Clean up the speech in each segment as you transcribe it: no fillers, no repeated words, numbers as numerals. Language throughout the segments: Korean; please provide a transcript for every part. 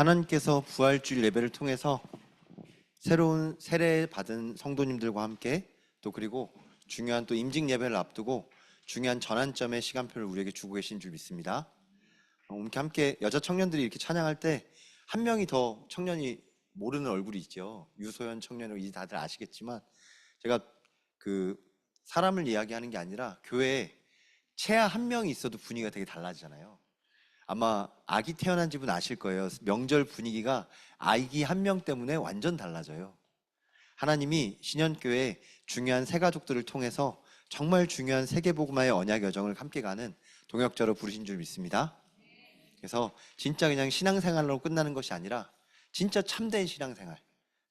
하나님께서 부활주일 예배를 통해서 새로운 세례 받은 성도님들과 함께 또 그리고 중요한 또 임직 예배를 앞두고 중요한 전환점의 시간표를 우리에게 주고 계신 줄 믿습니다. 이렇게 함께 여자 청년들이 이렇게 찬양할 때 한 명이 더 청년이 모르는 얼굴이 있죠. 유소연 청년으로 이제 다들 아시겠지만 제가 그 사람을 이야기하는 게 아니라 교회에 채아 한 명이 있어도 분위기가 되게 달라지잖아요. 아마 아기 태어난 집은 아실 거예요. 명절 분위기가 아기 한 명 때문에 완전 달라져요. 하나님이 신현교회 중요한 새 가족들을 통해서 정말 중요한 세계복음화의 언약 여정을 함께 가는 동역자로 부르신 줄 믿습니다. 그래서 진짜 그냥 신앙생활로 끝나는 것이 아니라 진짜 참된 신앙생활,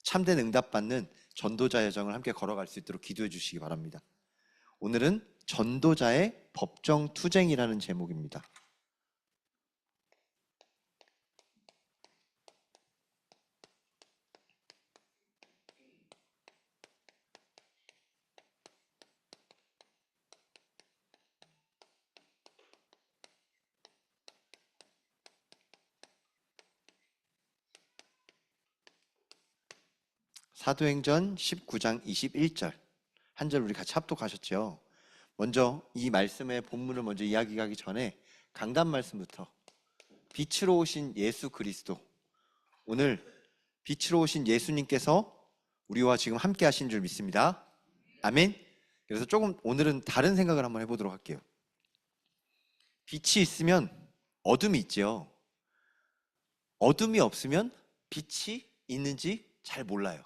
참된 응답받는 전도자 여정을 함께 걸어갈 수 있도록 기도해 주시기 바랍니다. 오늘은 전도자의 법정 투쟁이라는 제목입니다. 사도행전 19장 21절 한 절 우리 같이 합독하셨죠? 먼저 이 말씀의 본문을 먼저 이야기하기 전에 강단 말씀부터 빛으로 오신 예수 그리스도, 오늘 빛으로 오신 예수님께서 우리와 지금 함께 하신 줄 믿습니다. 아멘. 그래서 조금 오늘은 다른 생각을 한번 해보도록 할게요. 빛이 있으면 어둠이 있죠. 어둠이 없으면 빛이 있는지 잘 몰라요.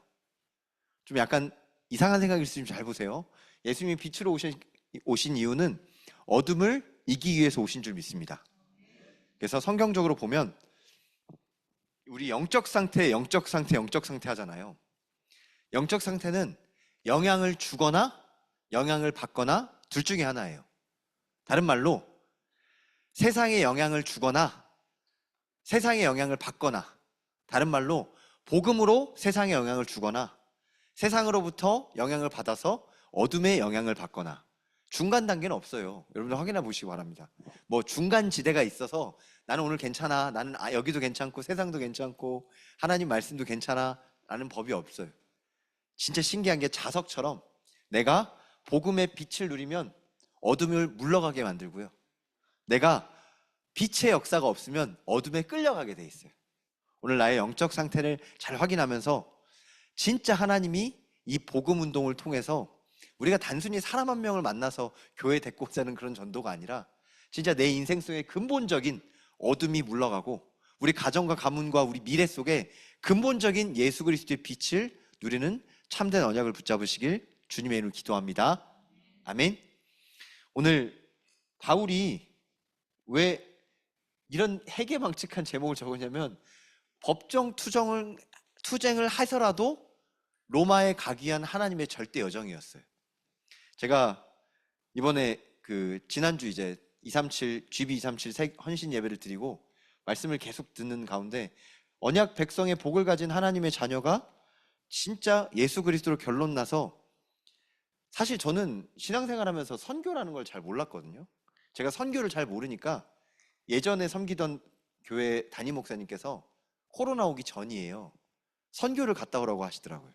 좀 약간 이상한 생각일 수 있으면 잘 보세요. 예수님이 빛으로 오신 이유는 어둠을 이기기 위해서 오신 줄 믿습니다. 그래서 성경적으로 보면 우리 영적 상태 하잖아요. 영적 상태는 영향을 주거나 영향을 받거나 둘 중에 하나예요. 다른 말로 세상에 영향을 주거나 세상에 영향을 받거나, 다른 말로 복음으로 세상에 영향을 주거나 세상으로부터 영향을 받아서 어둠의 영향을 받거나, 중간 단계는 없어요. 여러분들 확인해 보시기 바랍니다. 뭐 중간 지대가 있어서 나는 오늘 괜찮아, 나는 여기도 괜찮고 세상도 괜찮고 하나님 말씀도 괜찮아 라는 법이 없어요. 진짜 신기한 게 자석처럼 내가 복음의 빛을 누리면 어둠을 물러가게 만들고요, 내가 빛의 역사가 없으면 어둠에 끌려가게 돼 있어요. 오늘 나의 영적 상태를 잘 확인하면서 진짜 하나님이 이 복음 운동을 통해서 우리가 단순히 사람 한 명을 만나서 교회에 데리고 오자는 그런 전도가 아니라 진짜 내 인생 속에 근본적인 어둠이 물러가고 우리 가정과 가문과 우리 미래 속에 근본적인 예수 그리스도의 빛을 누리는 참된 언약을 붙잡으시길 주님의 이름으로 기도합니다. 아멘. 오늘 바울이 왜 이런 해괴망측한 제목을 적었냐면 법정 투쟁을 하서라도 로마에 가기 위한 하나님의 절대 여정이었어요. 제가 이번에 지난주 이제 237 GB 237 헌신 예배를 드리고 말씀을 계속 듣는 가운데 언약 백성의 복을 가진 하나님의 자녀가 진짜 예수 그리스도로 결론 나서, 사실 저는 신앙생활하면서 선교라는 걸 잘 몰랐거든요. 제가 선교를 잘 모르니까 예전에 섬기던 교회 담임 목사님께서 코로나 오기 전이에요. 선교를 갔다 오라고 하시더라고요.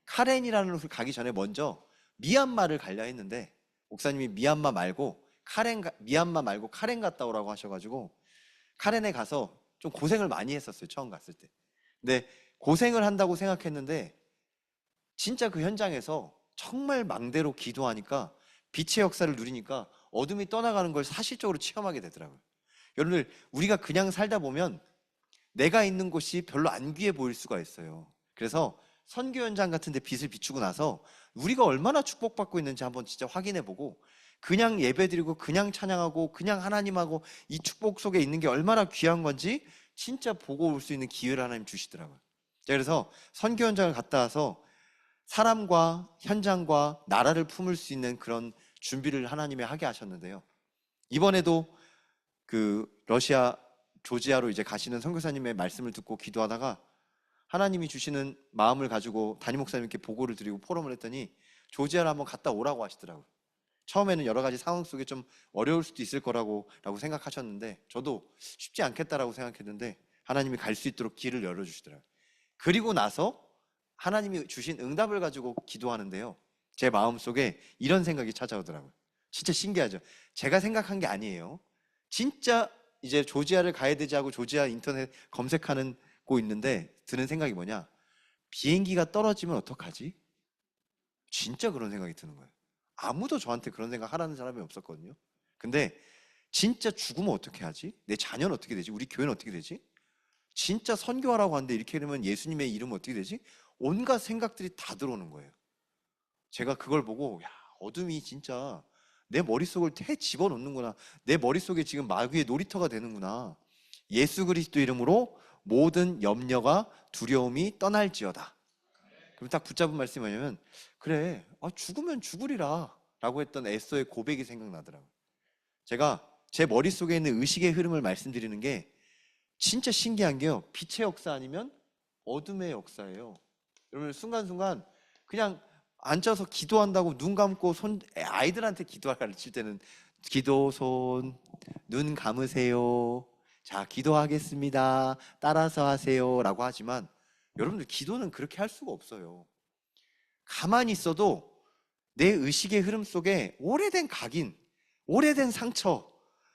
카렌이라는 곳을 가기 전에 먼저 미얀마를 가려 했는데 목사님이 미얀마 말고 카렌 갔다 오라고 하셔가지고 카렌에 가서 좀 고생을 많이 했었어요. 처음 갔을 때. 근데 고생을 한다고 생각했는데 진짜 그 현장에서 정말 망대로 기도하니까 빛의 역사를 누리니까 어둠이 떠나가는 걸 사실적으로 체험하게 되더라고요. 여러분들, 우리가 그냥 살다 보면 내가 있는 곳이 별로 안 귀해 보일 수가 있어요. 그래서 선교 현장 같은 데 빛을 비추고 나서 우리가 얼마나 축복받고 있는지 한번 진짜 확인해보고 그냥 예배드리고 그냥 찬양하고 그냥 하나님하고 이 축복 속에 있는 게 얼마나 귀한 건지 진짜 보고 올 수 있는 기회를 하나님 주시더라고요. 그래서 선교 현장을 갔다 와서 사람과 현장과 나라를 품을 수 있는 그런 준비를 하나님이 하게 하셨는데요, 이번에도 러시아 조지아로 이제 가시는 선교사님의 말씀을 듣고 기도하다가 하나님이 주시는 마음을 가지고 담임 목사님께 보고를 드리고 포럼을 했더니 조지아를 한번 갔다 오라고 하시더라고요. 처음에는 여러 가지 상황 속에 좀 어려울 수도 있을 거라고 생각하셨는데 저도 쉽지 않겠다라고 생각했는데 하나님이 갈 수 있도록 길을 열어주시더라고요. 그리고 나서 하나님이 주신 응답을 가지고 기도하는데요, 제 마음속에 이런 생각이 찾아오더라고요. 진짜 신기하죠. 제가 생각한 게 아니에요. 진짜 이제 조지아를 가야 되지 하고 조지아 인터넷 검색하는 거 있는데 드는 생각이 뭐냐, 비행기가 떨어지면 어떡하지? 진짜 그런 생각이 드는 거예요. 아무도 저한테 그런 생각 하라는 사람이 없었거든요. 근데 진짜 죽으면 어떻게 하지? 내 자녀는 어떻게 되지? 우리 교회는 어떻게 되지? 진짜 선교하라고 하는데 이렇게 되면 예수님의 이름은 어떻게 되지? 온갖 생각들이 다 들어오는 거예요. 제가 그걸 보고, 야, 어둠이 진짜 내 머릿속을 태 집어넣는구나. 내 머릿속에 지금 마귀의 놀이터가 되는구나. 예수 그리스도 이름으로 모든 염려가 두려움이 떠날지어다. 그럼 딱 붙잡은 말씀이 뭐냐면, 그래, 죽으면 죽으리라 라고 했던 에스더의 고백이 생각나더라고요. 제가 제 머릿속에 있는 의식의 흐름을 말씀드리는 게 진짜 신기한 게요, 빛의 역사 아니면 어둠의 역사예요. 여러분, 순간순간 그냥 앉아서 기도한다고 눈 감고 아이들한테 기도할 가르칠 때는 기도 눈 감으세요, 자 기도하겠습니다, 따라서 하세요 라고 하지만, 여러분들 기도는 그렇게 할 수가 없어요. 가만히 있어도 내 의식의 흐름 속에 오래된 각인, 오래된 상처,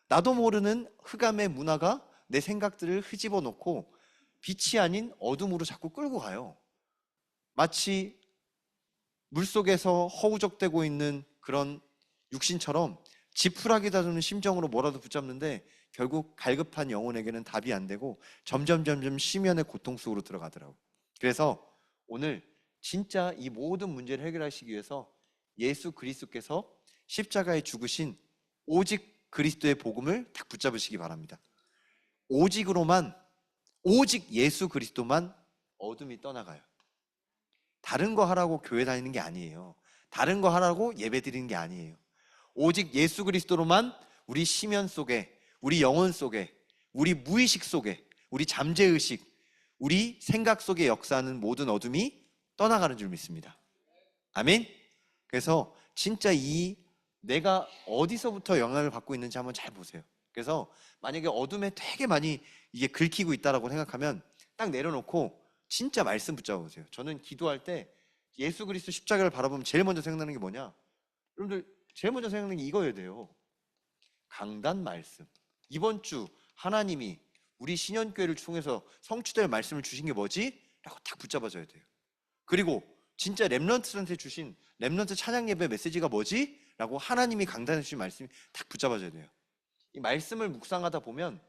나도 모르는 흑암의 문화가 내 생각들을 흐집어 놓고 빛이 아닌 어둠으로 자꾸 끌고 가요. 마치 물속에서 허우적대고 있는 그런 육신처럼 지푸라기 다루는 심정으로 뭐라도 붙잡는데 결국 갈급한 영혼에게는 답이 안 되고 점점 심연의 고통 속으로 들어가더라고요. 그래서 오늘 진짜 이 모든 문제를 해결하시기 위해서 예수 그리스도께서 십자가에 죽으신 오직 그리스도의 복음을 딱 붙잡으시기 바랍니다. 오직으로만, 오직 예수 그리스도만 어둠이 떠나가요. 다른 거 하라고 교회 다니는 게 아니에요. 다른 거 하라고 예배 드리는 게 아니에요. 오직 예수 그리스도로만 우리 심연 속에, 우리 영혼 속에, 우리 무의식 속에, 우리 잠재의식, 우리 생각 속에 역사하는 모든 어둠이 떠나가는 줄 믿습니다. 아멘. 그래서 진짜 내가 어디서부터 영향을 받고 있는지 한번 잘 보세요. 그래서 만약에 어둠에 되게 많이 이게 긁히고 있다라고 생각하면 딱 내려놓고 진짜 말씀 붙잡아 보세요. 저는 기도할 때 예수 그리스도 십자가를 바라보면 제일 먼저 생각나는 게 뭐냐? 여러분들, 제일 먼저 생각나는 게 이거여야 돼요. 강단 말씀. 이번 주 하나님이 우리 신현교회를 통해서 성취될 말씀을 주신 게 뭐지? 라고 딱 붙잡아줘야 돼요. 그리고 진짜 렘넌트한테 주신 렘넌트 찬양 예배 메시지가 뭐지? 라고 하나님이 강단해 주신 말씀이 딱 붙잡아줘야 돼요. 이 말씀을 묵상하다 보면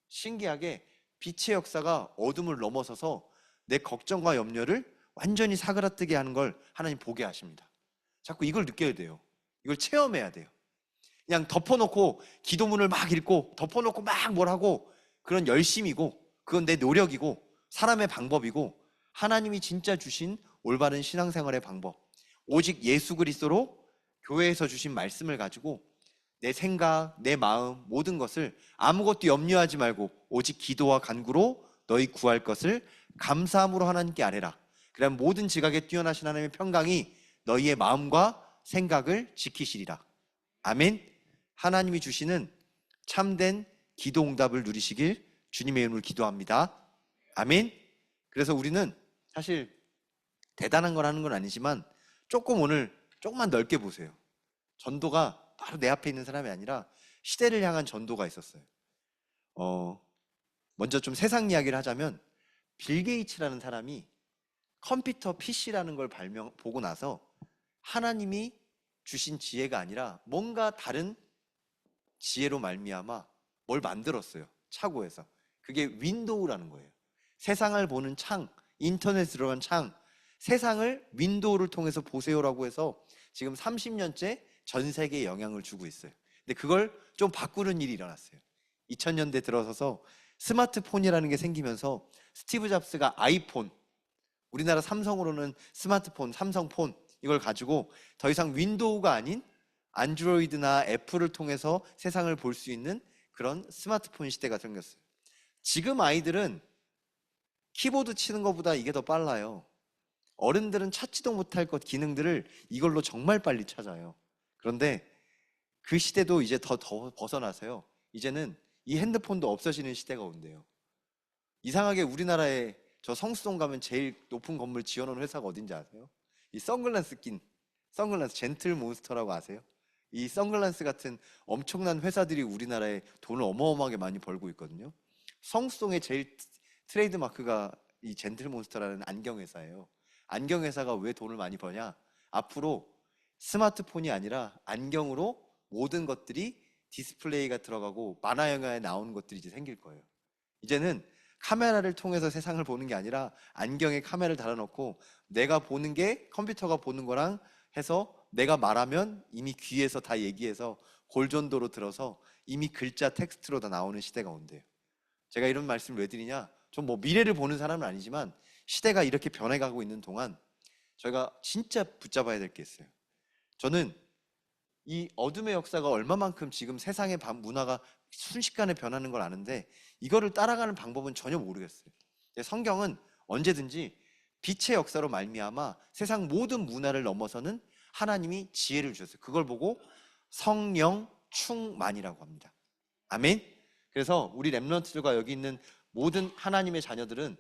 신기하게 빛의 역사가 어둠을 넘어서서 내 걱정과 염려를 완전히 사그라뜨게 하는 걸 하나님 보게 하십니다. 자꾸 이걸 느껴야 돼요. 이걸 체험해야 돼요. 그냥 덮어놓고 기도문을 막 읽고 덮어놓고 막 뭘 하고, 그런 열심이고 그건 내 노력이고 사람의 방법이고, 하나님이 진짜 주신 올바른 신앙생활의 방법, 오직 예수 그리스도로 교회에서 주신 말씀을 가지고 내 생각, 내 마음, 모든 것을 아무것도 염려하지 말고 오직 기도와 간구로 너희 구할 것을 감사함으로 하나님께 아뢰라. 그럼 모든 지각에 뛰어나신 하나님의 평강이 너희의 마음과 생각을 지키시리라. 아멘. 하나님이 주시는 참된 기도 응답을 누리시길 주님의 이름으로 기도합니다. 아멘. 그래서 우리는 사실 대단한 걸 하는 건 아니지만 오늘 조금만 넓게 보세요. 전도가 바로 내 앞에 있는 사람이 아니라 시대를 향한 전도가 있었어요. 먼저 좀 세상 이야기를 하자면, 빌 게이츠라는 사람이 컴퓨터 PC라는 걸 보고 나서 하나님이 주신 지혜가 아니라 뭔가 다른 지혜로 말미암아 뭘 만들었어요. 차고에서. 그게 윈도우라는 거예요. 세상을 보는 창, 인터넷 들어간 창, 세상을 윈도우를 통해서 보세요라고 해서 지금 30년째 전 세계에 영향을 주고 있어요. 근데 그걸 좀 바꾸는 일이 일어났어요. 2000년대 들어서서 스마트폰이라는 게 생기면서 스티브 잡스가 아이폰, 우리나라 삼성으로는 스마트폰, 삼성폰, 이걸 가지고 더 이상 윈도우가 아닌 안드로이드나 애플을 통해서 세상을 볼 수 있는 그런 스마트폰 시대가 생겼어요. 지금 아이들은 키보드 치는 것보다 이게 더 빨라요. 어른들은 찾지도 못할 것 기능들을 이걸로 정말 빨리 찾아요. 그런데 그 시대도 이제 더 벗어나서요, 이제는 이 핸드폰도 없어지는 시대가 온대요. 이상하게 우리나라에 저 성수동 가면 제일 높은 건물 지어놓은 회사가 어딘지 아세요? 이 선글라스 낀 선글라스 젠틀 몬스터라고 아세요? 이 선글라스 같은 엄청난 회사들이 우리나라에 돈을 어마어마하게 많이 벌고 있거든요. 성수동의 제일 트레이드 마크가 이 젠틀 몬스터라는 안경 회사예요. 안경 회사가 왜 돈을 많이 버냐? 앞으로 스마트폰이 아니라 안경으로 모든 것들이 디스플레이가 들어가고 만화 영화에 나오는 것들이 이제 생길 거예요. 이제는 카메라를 통해서 세상을 보는 게 아니라 안경에 카메라를 달아놓고 내가 보는 게 컴퓨터가 보는 거랑 해서 내가 말하면 이미 귀에서 다 얘기해서 골전도로 들어서 이미 글자 텍스트로 다 나오는 시대가 온대요. 제가 이런 말씀을 왜 드리냐? 좀 뭐 미래를 보는 사람은 아니지만 시대가 이렇게 변해가고 있는 동안 저희가 진짜 붙잡아야 될 게 있어요. 저는 이 어둠의 역사가 얼마만큼 지금 세상의 문화가 순식간에 변하는 걸 아는데 이거를 따라가는 방법은 전혀 모르겠어요. 성경은 언제든지 빛의 역사로 말미암아 세상 모든 문화를 넘어서는 하나님이 지혜를 주셨어요. 그걸 보고 성령 충만이라고 합니다. 아멘. 그래서 우리 렘넌트들과 여기 있는 모든 하나님의 자녀들은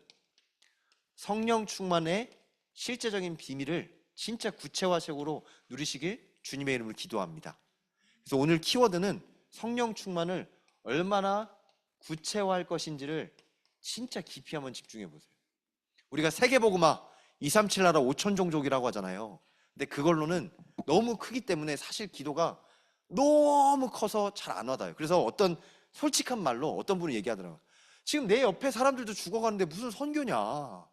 성령 충만의 실제적인 비밀을 진짜 구체화적으로 누리시길 주님의 이름으로 기도합니다. 그래서 오늘 키워드는 성령 충만을 얼마나 구체화할 것인지를 진짜 깊이 한번 집중해 보세요. 우리가 세계복음화 237 나라 5천 종족이라고 하잖아요. 근데 그걸로는 너무 크기 때문에 사실 기도가 너무 커서 잘 안 와닿아요. 그래서 어떤 솔직한 말로 어떤 분이 얘기하더라고요. 지금 내 옆에 사람들도 죽어가는데 무슨 선교냐.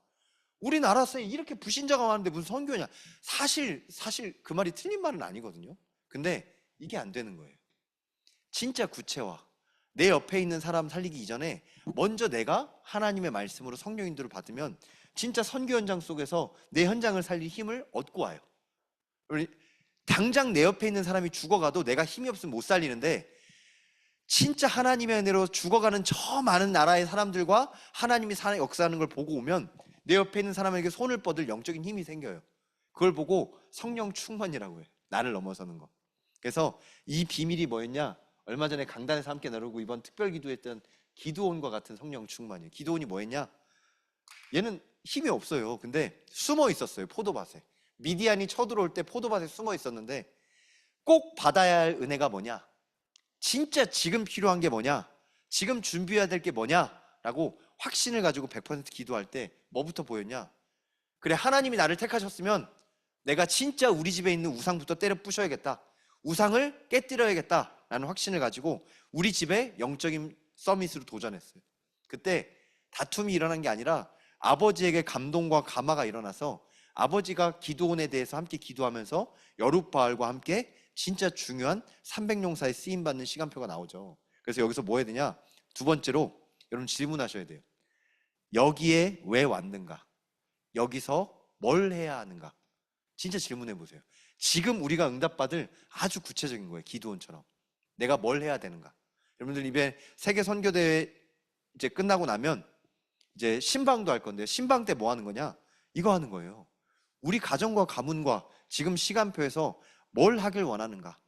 우리나라에 이렇게 불신자가 많은데 무슨 선교냐. 사실 그 말이 틀린 말은 아니거든요. 근데 이게 안 되는 거예요. 진짜 구체화. 내 옆에 있는 사람 살리기 이전에 먼저 내가 하나님의 말씀으로 성령 인도를 받으면 진짜 선교 현장 속에서 내 현장을 살릴 힘을 얻고 와요. 당장 내 옆에 있는 사람이 죽어가도 내가 힘이 없으면 못 살리는데 진짜 하나님의 은혜로 죽어가는 저 많은 나라의 사람들과 하나님이 역사하는 걸 보고 오면 내 옆에 있는 사람에게 손을 뻗을 영적인 힘이 생겨요. 그걸 보고 성령 충만이라고 해요. 나를 넘어서는 거. 그래서 이 비밀이 뭐였냐? 얼마 전에 강단에서 함께 나누고 이번 특별 기도했던 기드온과 같은 성령 충만이에요. 기드온이 뭐였냐? 얘는 힘이 없어요. 근데 숨어 있었어요. 포도밭에. 미디안이 쳐들어올 때 포도밭에 숨어 있었는데 꼭 받아야 할 은혜가 뭐냐? 진짜 지금 필요한 게 뭐냐? 지금 준비해야 될 게 뭐냐? 라고 확신을 가지고 100% 기도할 때 뭐부터 보였냐? 그래, 하나님이 나를 택하셨으면 내가 진짜 우리 집에 있는 우상부터 때려 부셔야겠다. 우상을 깨뜨려야겠다 라는 확신을 가지고 우리 집에 영적인 서밋으로 도전했어요. 그때 다툼이 일어난 게 아니라 아버지에게 감동과 감화가 일어나서 아버지가 기드온에 대해서 함께 기도하면서 여룻바알과 함께 진짜 중요한 300용사에 쓰임받는 시간표가 나오죠. 그래서 여기서 뭐 해야 되냐? 두 번째로 여러분 질문하셔야 돼요. 여기에 왜 왔는가? 여기서 뭘 해야 하는가? 진짜 질문해 보세요. 지금 우리가 응답받을 아주 구체적인 거예요. 기드온처럼. 내가 뭘 해야 되는가? 여러분들 이번에 세계 선교대회 이제 끝나고 나면 이제 신방도 할 건데요. 신방 때 뭐 하는 거냐? 이거 하는 거예요. 우리 가정과 가문과 지금 시간표에서 뭘 하길 원하는가?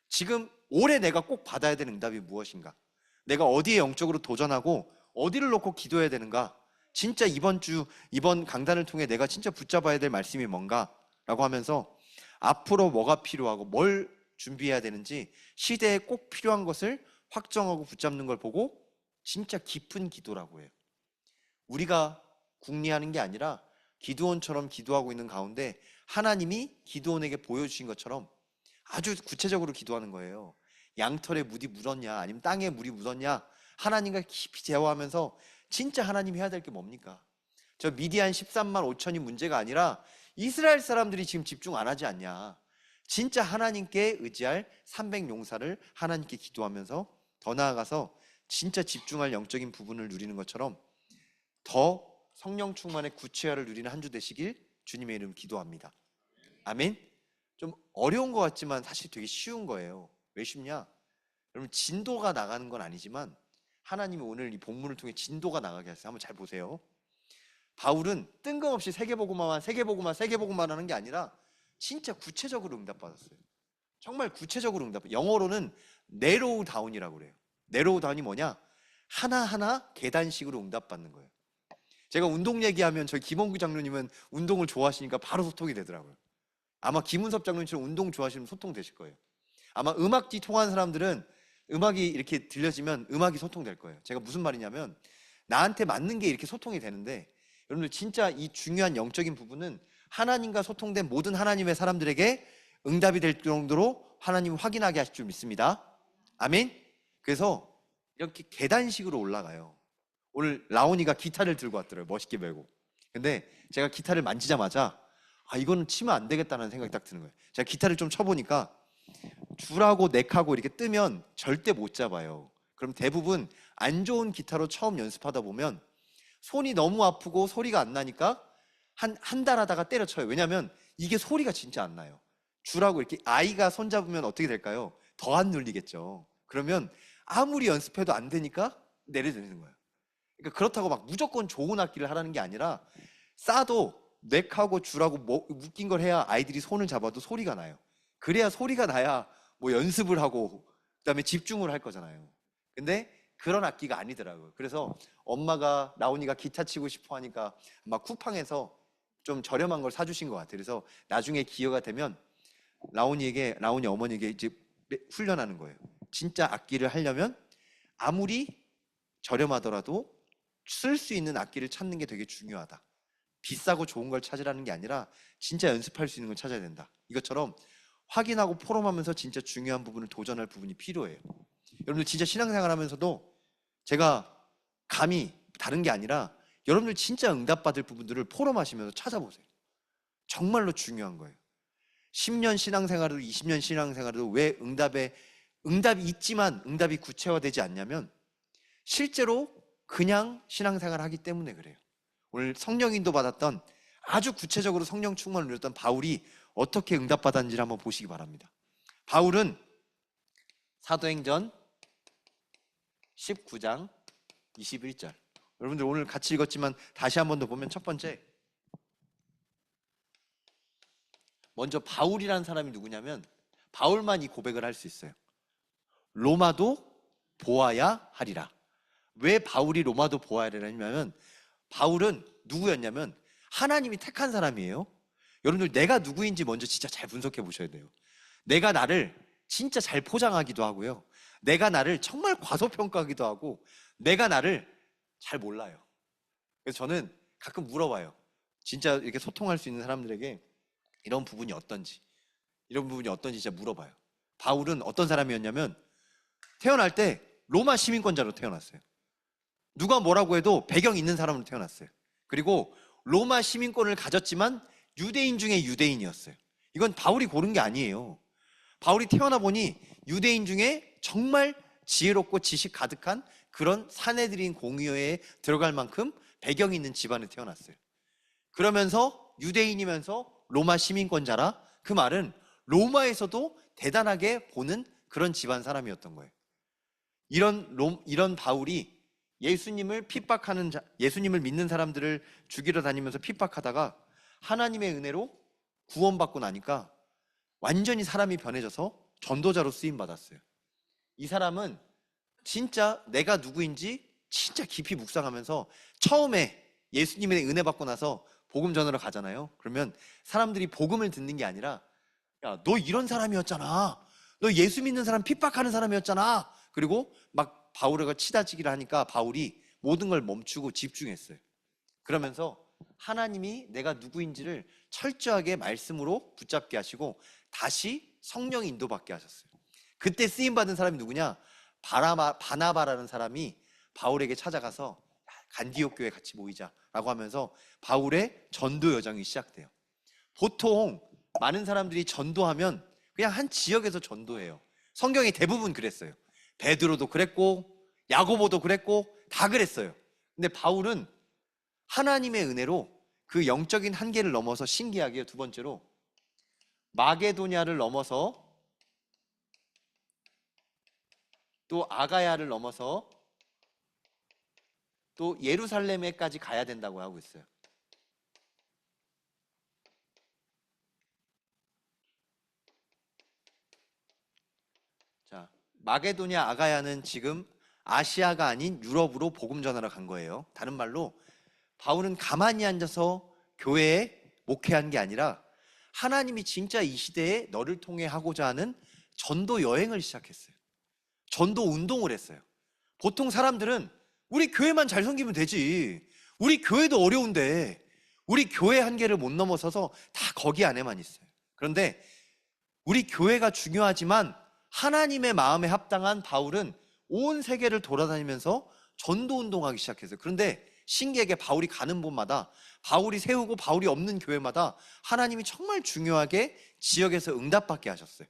지금 올해 내가 꼭 받아야 되는 응답이 무엇인가? 내가 어디에 영적으로 도전하고 어디를 놓고 기도해야 되는가? 진짜 이번 강단을 통해 내가 진짜 붙잡아야 될 말씀이 뭔가? 라고 하면서 앞으로 뭐가 필요하고 뭘 준비해야 되는지 시대에 꼭 필요한 것을 확정하고 붙잡는 걸 보고 진짜 깊은 기도라고 해요. 우리가 궁리하는 게 아니라 기드온처럼 기도하고 있는 가운데 하나님이 기드온에게 보여주신 것처럼 아주 구체적으로 기도하는 거예요. 양털에 물이 묻었냐 아니면 땅에 물이 묻었냐 하나님과 깊이 대화하면서 진짜 하나님이 해야 될 게 뭡니까? 저 미디안 13만 5천이 문제가 아니라 이스라엘 사람들이 지금 집중 안 하지 않냐. 진짜 하나님께 의지할 300용사를 하나님께 기도하면서 더 나아가서 진짜 집중할 영적인 부분을 누리는 것처럼 더 성령 충만의 구체화를 누리는 한 주 되시길 주님의 이름 기도합니다. 아멘. 좀 어려운 것 같지만 사실 되게 쉬운 거예요. 왜 쉽냐? 여러분 진도가 나가는 건 아니지만 하나님이 오늘 이 본문을 통해 진도가 나가게 하세요. 한번 잘 보세요. 바울은 뜬금없이 세계복음화만 하는 게 아니라 진짜 구체적으로 응답받았어요. 정말 구체적으로 응답. 영어로는 내로우 다운이라고 그래요. 내로우 다운이 뭐냐? 하나하나 계단식으로 응답받는 거예요. 제가 운동 얘기하면 저희 김원구 장로님은 운동을 좋아하시니까 바로 소통이 되더라고요. 아마 김은섭 장로님처럼 운동 좋아하시면 소통되실 거예요. 아마 음악기 통하는 사람들은 음악이 이렇게 들려지면 음악이 소통될 거예요. 제가 무슨 말이냐면 나한테 맞는 게 이렇게 소통이 되는데, 여러분들 진짜 이 중요한 영적인 부분은 하나님과 소통된 모든 하나님의 사람들에게 응답이 될 정도로 하나님을 확인하게 하실 줄 믿습니다. 아멘. 그래서 이렇게 계단식으로 올라가요. 오늘 라온이가 기타를 들고 왔더라고요. 멋있게 메고. 근데 제가 기타를 만지자마자 이거는 치면 안 되겠다는 생각이 딱 드는 거예요. 제가 기타를 좀 쳐보니까 줄하고 넥하고 이렇게 뜨면 절대 못 잡아요. 그럼 대부분 안 좋은 기타로 처음 연습하다 보면 손이 너무 아프고 소리가 안 나니까 한 달 하다가 때려쳐요. 왜냐면 이게 소리가 진짜 안 나요. 줄하고 이렇게 아이가 손 잡으면 어떻게 될까요? 더 안 눌리겠죠. 그러면 아무리 연습해도 안 되니까 내려드리는 거예요. 그러니까 그렇다고 막 무조건 좋은 악기를 하라는 게 아니라 싸도 넥하고 줄하고 묶인 걸 해야 아이들이 손을 잡아도 소리가 나요. 그래야 소리가 나야 뭐 연습을 하고 그다음에 집중을 할 거잖아요. 근데 그런 악기가 아니더라고요. 그래서 엄마가 라온이가 기타 치고 싶어 하니까 아마 쿠팡에서 좀 저렴한 걸 사주신 것 같아요. 그래서 나중에 기회가 되면 라온이 어머니에게 이제 훈련하는 거예요. 진짜 악기를 하려면 아무리 저렴하더라도 쓸 수 있는 악기를 찾는 게 되게 중요하다. 비싸고 좋은 걸 찾으라는 게 아니라 진짜 연습할 수 있는 걸 찾아야 된다. 이것처럼 확인하고 포럼하면서 진짜 중요한 부분을 도전할 부분이 필요해요. 여러분들 진짜 신앙생활 하면서도 제가 감히 다른 게 아니라 여러분들 진짜 응답받을 부분들을 포럼하시면서 찾아보세요. 정말로 중요한 거예요. 10년 신앙생활에도 20년 신앙생활에도 왜 응답이 있지만 응답이 구체화되지 않냐면 실제로 그냥 신앙생활을 하기 때문에 그래요. 오늘 성령인도 받았던 아주 구체적으로 성령 충만을 누렸던 바울이 어떻게 응답받았는지를 한번 보시기 바랍니다. 바울은 사도행전 19장 21절. 여러분들 오늘 같이 읽었지만 다시 한 번 더 보면 첫 번째, 먼저 바울이라는 사람이 누구냐면 바울만 이 고백을 할 수 있어요. 로마도 보아야 하리라. 왜 바울이 로마도 보아야 하리냐면 바울은 누구였냐면 하나님이 택한 사람이에요. 여러분들 내가 누구인지 먼저 진짜 잘 분석해 보셔야 돼요. 내가 나를 진짜 잘 포장하기도 하고요. 내가 나를 정말 과소평가하기도 하고 내가 나를 잘 몰라요. 그래서 저는 가끔 물어봐요. 진짜 이렇게 소통할 수 있는 사람들에게 이런 부분이 어떤지 진짜 물어봐요. 바울은 어떤 사람이었냐면 태어날 때 로마 시민권자로 태어났어요. 누가 뭐라고 해도 배경 있는 사람으로 태어났어요. 그리고 로마 시민권을 가졌지만 유대인 중에 유대인이었어요. 이건 바울이 고른 게 아니에요. 바울이 태어나 보니 유대인 중에 정말 지혜롭고 지식 가득한 그런 사내들인 공의회에 들어갈 만큼 배경이 있는 집안에 태어났어요. 그러면서 유대인이면서 로마 시민권자라, 그 말은 로마에서도 대단하게 보는 그런 집안 사람이었던 거예요. 이런 바울이 예수님을 믿는 사람들을 죽이러 다니면서 핍박하다가 하나님의 은혜로 구원받고 나니까 완전히 사람이 변해져서 전도자로 쓰임 받았어요. 이 사람은 진짜 내가 누구인지 진짜 깊이 묵상하면서 처음에 예수님의 은혜 받고 나서 복음 전하러 가잖아요. 그러면 사람들이 복음을 듣는 게 아니라 야, 너 이런 사람이었잖아. 너 예수 믿는 사람 핍박하는 사람이었잖아. 그리고 막 바울과 치다지기를 하니까 바울이 모든 걸 멈추고 집중했어요. 그러면서 하나님이 내가 누구인지를 철저하게 말씀으로 붙잡게 하시고 다시 성령의 인도받게 하셨어요. 그때 쓰임받은 사람이 누구냐? 바나바라는 사람이 바울에게 찾아가서 간디옥 교회 같이 모이자라고 하면서 바울의 전도 여정이 시작돼요. 보통 많은 사람들이 전도하면 그냥 한 지역에서 전도해요. 성경이 대부분 그랬어요. 베드로도 그랬고 야고보도 그랬고 다 그랬어요. 근데 바울은 하나님의 은혜로 그 영적인 한계를 넘어서 신기하게 두 번째로 마게도냐를 넘어서 또 아가야를 넘어서 또 예루살렘에까지 가야 된다고 하고 있어요. 자, 마게도냐 아가야는 지금 아시아가 아닌 유럽으로 복음 전하러 간 거예요. 다른 말로 바울은 가만히 앉아서 교회에 목회한 게 아니라 하나님이 진짜 이 시대에 너를 통해 하고자 하는 전도 여행을 시작했어요. 전도 운동을 했어요. 보통 사람들은 우리 교회만 잘 섬기면 되지, 우리 교회도 어려운데, 우리 교회 한계를 못 넘어서서 다 거기 안에만 있어요. 그런데 우리 교회가 중요하지만 하나님의 마음에 합당한 바울은 온 세계를 돌아다니면서 전도 운동하기 시작했어요. 그런데 신기하게 바울이 가는 곳마다, 바울이 세우고 바울이 없는 교회마다 하나님이 정말 중요하게 지역에서 응답받게 하셨어요.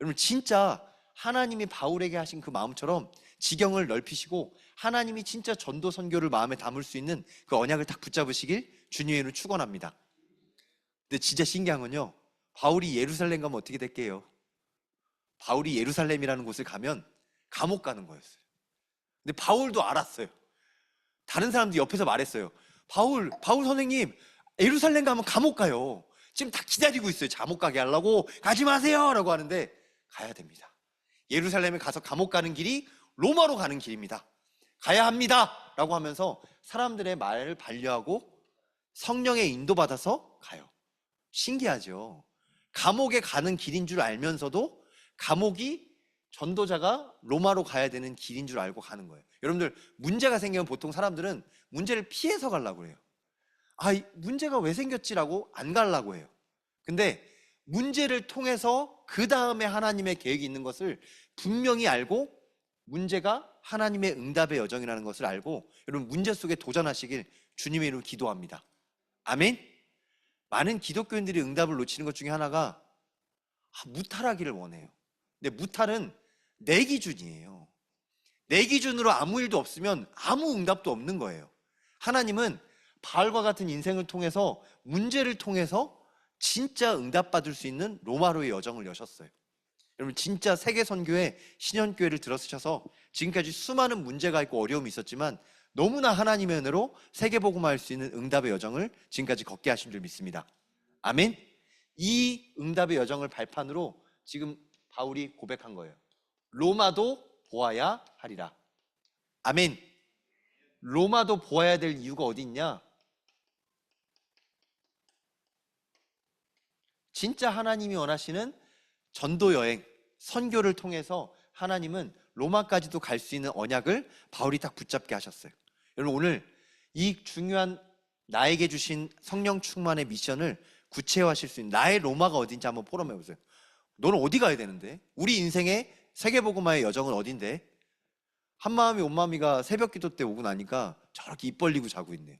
여러분, 진짜 하나님이 바울에게 하신 그 마음처럼 지경을 넓히시고 하나님이 진짜 전도 선교를 마음에 담을 수 있는 그 언약을 딱 붙잡으시길 주님의 이름으로 축원합니다. 근데 진짜 신기한 건요, 바울이 예루살렘 가면 어떻게 될게요? 바울이 예루살렘이라는 곳을 가면 감옥 가는 거였어요. 근데 바울도 알았어요. 다른 사람들이 옆에서 말했어요. 바울 선생님, 예루살렘 가면 감옥 가요. 지금 다 기다리고 있어요. 감옥 가게 하려고. 가지 마세요 라고 하는데 가야 됩니다. 예루살렘에 가서 감옥 가는 길이 로마로 가는 길입니다. 가야 합니다 라고 하면서 사람들의 말을 반려하고 성령의 인도받아서 가요. 신기하죠? 감옥에 가는 길인 줄 알면서도 감옥이 전도자가 로마로 가야 되는 길인 줄 알고 가는 거예요. 여러분들, 문제가 생기면 보통 사람들은 문제를 피해서 가려고 해요. 이 문제가 왜 생겼지라고 안 가려고 해요. 근데 문제를 통해서 그 다음에 하나님의 계획이 있는 것을 분명히 알고, 문제가 하나님의 응답의 여정이라는 것을 알고 여러분, 문제 속에 도전하시길 주님의 이름으로 기도합니다. 아멘. 많은 기독교인들이 응답을 놓치는 것 중에 하나가 무탈하기를 원해요. 근데 무탈은 내 기준이에요. 내 기준으로 아무 일도 없으면 아무 응답도 없는 거예요. 하나님은 바울과 같은 인생을 통해서, 문제를 통해서 진짜 응답받을 수 있는 로마로의 여정을 여셨어요. 여러분, 진짜 세계 선교에 신현교회를 들어서셔서 지금까지 수많은 문제가 있고 어려움이 있었지만 너무나 하나님의 은혜로 세계 복음화할 수 있는 응답의 여정을 지금까지 걷게 하신 줄 믿습니다. 아멘. 이 응답의 여정을 발판으로 지금 바울이 고백한 거예요. 로마도 보아야 하리라. 아멘. 로마도 보아야 될 이유가 어디 있냐? 진짜 하나님이 원하시는 전도 여행, 선교를 통해서 하나님은 로마까지도 갈 수 있는 언약을 바울이 딱 붙잡게 하셨어요. 여러분, 오늘 이 중요한 나에게 주신 성령 충만의 미션을 구체화하실 수 있는 나의 로마가 어딘지 한번 포럼해 보세요. 너는 어디 가야 되는데? 우리 인생의 세계복음화의 여정은 어딘데? 한마음이 온마음이가 새벽 기도 때 오고 나니까 저렇게 입 벌리고 자고 있네.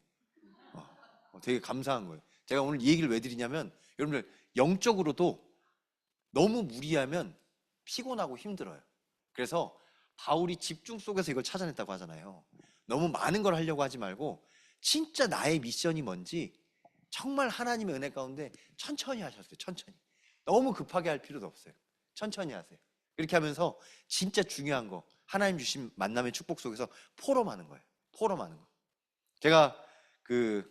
되게 감사한 거예요. 제가 오늘 이 얘기를 왜 드리냐면, 여러분들, 영적으로도 너무 무리하면 피곤하고 힘들어요. 그래서 바울이 집중 속에서 이걸 찾아냈다고 하잖아요. 너무 많은 걸 하려고 하지 말고 진짜 나의 미션이 뭔지 정말 하나님의 은혜 가운데 천천히 하셨어요. 천천히. 너무 급하게 할 필요도 없어요. 천천히 하세요. 이렇게 하면서 진짜 중요한 거, 하나님 주신 만남의 축복 속에서 포럼하는 거예요. 포럼하는 거. 제가 그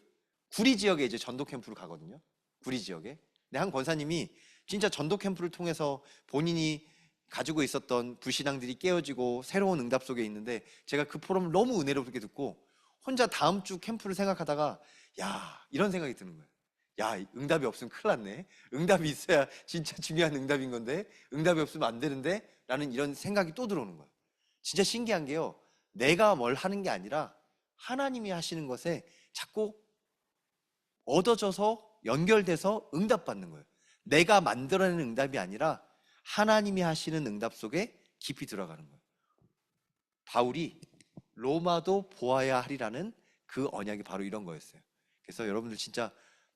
구리 지역에 이제 전도 캠프를 가거든요. 구리 지역에. 근데 한 권사님이 진짜 전도 캠프를 통해서 본인이 가지고 있었던 불신앙들이 깨어지고 새로운 응답 속에 있는데, 제가 그 포럼을 너무 은혜롭게 듣고 혼자 다음 주 캠프를 생각하다가 이런 생각이 드는 거예요. 응답이 없으면 큰일 났네. 응답이 있어야 진짜 중요한 응답인 건데 응답이 없으면 안 되는데 라는 이런 생각이 또 들어오는 거예요. 진짜 신기한 게요, 내가 뭘 하는 게 아니라 하나님이 하시는 것에 자꾸 얻어져서 연결돼서 응답받는 거예요. 내가 만들어내는 응답이 아니라 하나님이 하시는 응답 속에 깊이 들어가는 거예요. 바울이 로마도 보아야 하리라는 그 언약이 바로 이런 거였어요. 그래서 여러분들, 진짜